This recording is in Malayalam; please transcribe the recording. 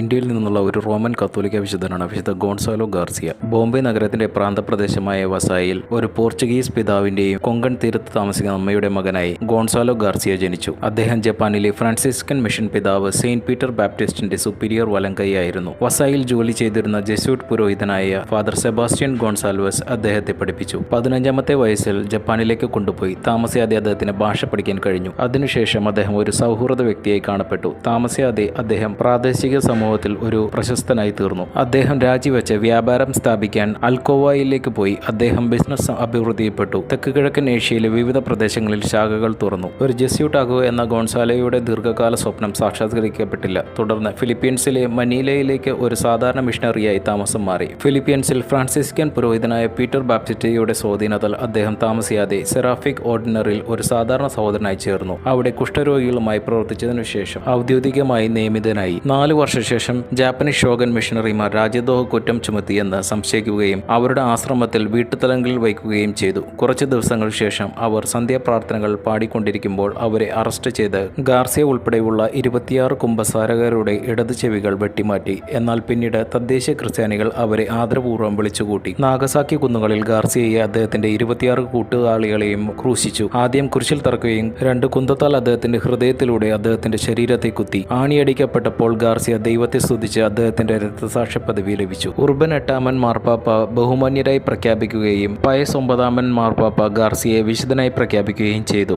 ഇന്ത്യയിൽ നിന്നുള്ള ഒരു റോമൻ കത്തോലിക്ക വിശുദ്ധനാണ് വിശുദ്ധ ഗോൺസാലോ ഗാർസിയ. ബോംബെ നഗരത്തിന്റെ പ്രാന്തപ്രദേശമായ വസായിൽ ഒരു പോർച്ചുഗീസ് പിതാവിന്റെയും കൊങ്കൺ തീരത്ത് താമസിക്കുന്ന അമ്മയുടെ മകനായി ഗോൺസാലോ ഗാർസിയ ജനിച്ചു. അദ്ദേഹം ജപ്പാനിലെ ഫ്രാൻസിസ്കൻ മിഷൻ പിതാവ് സെയിന്റ് പീറ്റർ ബാപ്റ്റിസ്റ്റിന്റെ സുപ്പീരിയർ വലങ്കൈയായിരുന്നു. വസായിൽ ജോലി ചെയ്തിരുന്ന ജെസ്യൂട്ട് പുരോഹിതനായ ഫാദർ സെബാസ്റ്റ്യൻ ഗോൺസാൽവസ് അദ്ദേഹത്തെ പഠിപ്പിച്ചു. 15-ാമത്തെ വയസ്സിൽ ജപ്പാനിലേക്ക് കൊണ്ടുപോയി. താമസിയാതെ അദ്ദേഹത്തിന് ഭാഷ പഠിക്കാൻ കഴിഞ്ഞു. അതിനുശേഷം അദ്ദേഹം ഒരു സൗഹൃദ വ്യക്തിയായി കാണപ്പെട്ടു. താമസിയാതെ അദ്ദേഹം പ്രാദേശിക സമൂഹത്തിൽ ഒരു പ്രശസ്തനായി തീർന്നു. അദ്ദേഹം രാജിവെച്ച് വ്യാപാരം സ്ഥാപിക്കാൻ അൽക്കോവായിലേക്ക് പോയി. അദ്ദേഹം ബിസിനസ് അഭിവൃദ്ധിപ്പെട്ടു. തെക്ക് കിഴക്കൻ ഏഷ്യയിലെ വിവിധ പ്രദേശങ്ങളിൽ ശാഖകൾ തുറന്നു. ഒരു ജെസ്യൂട്ട് ആകുക എന്ന ഗോൺസാലോയുടെ ദീർഘകാല സ്വപ്നം സാക്ഷാത്കരിക്കപ്പെട്ടില്ല. തുടർന്ന് ഫിലിപ്പീൻസിലെ മനിലയിലേക്ക് ഒരു സാധാരണ മിഷണറിയായി താമസം മാറി. ഫിലിപ്പീൻസിൽ ഫ്രാൻസിസ്കൻ പുരോഹിതനായ പീറ്റർ ബാപ്റ്റിസ്റ്റയുടെ സ്വാധീനത്താൽ അദ്ദേഹം താമസിയാതെ സെറാഫിക് ഓർഡിനറിയിൽ ഒരു സാധാരണ സഹോദരനായി ചേർന്നു. അവിടെ കുഷ്ഠരോഗികളുമായി പ്രവർത്തിച്ചതിനു ശേഷം ഔദ്യോഗികമായി നിയമിതനായി. 4 വർഷശേഷം ജാപ്പനീസ് ഷോഗൻ മിഷണറിമാർ രാജ്യദ്രോഹ കുറ്റം ചുമത്തിയെന്ന് സംശയിക്കുകയും അവരുടെ ആശ്രമത്തിൽ വീട്ടുതലങ്ങളിൽ വയ്ക്കുകയും ചെയ്തു. കുറച്ച് ദിവസങ്ങൾക്ക് ശേഷം അവർ സന്ധ്യാപ്രാർത്ഥനകൾ പാടിക്കൊണ്ടിരിക്കുമ്പോൾ അവരെ അറസ്റ്റ് ചെയ്ത് ഗാർസിയ ഉൾപ്പെടെയുള്ള 26 കുമ്പസാരകരുടെ ഇടത് ചെവികൾ വെട്ടിമാറ്റി. എന്നാൽ പിന്നീട് തദ്ദേശീയ ക്രിസ്ത്യാനികൾ അവരെ ആദരപൂർവ്വം വിളിച്ചുകൂട്ടി. നാഗസാക്കി കുന്നുകളിൽ ഗാർസിയയെ അദ്ദേഹത്തിന്റെ 26 കൂട്ടുകാളികളെയും ക്രൂശിച്ചു. ആദ്യം കുരിശിൽ തറക്കുകയും 2 കുന്തത്താൽ അദ്ദേഹത്തിന്റെ ഹൃദയത്തിലൂടെ അദ്ദേഹത്തിന്റെ ശരീരത്തെ കുത്തി. ആണിയടിക്കപ്പെട്ടപ്പോൾ ഗാർസിയ ദൈവത്തെ സ്തുതിച്ച് അദ്ദേഹത്തിന്റെ രക്തസാക്ഷി പദവി ലഭിച്ചു. ഉർബൻ 8-ാമൻ മാർപ്പാപ്പ ബഹുമാന്യരായി പ്രഖ്യാപിക്കുകയും പയസ് 9-ാമൻ മാർപ്പാപ്പ ഗാർസിയയെ വിശുദ്ധനായി പ്രഖ്യാപിക്കുകയും ചെയ്തു.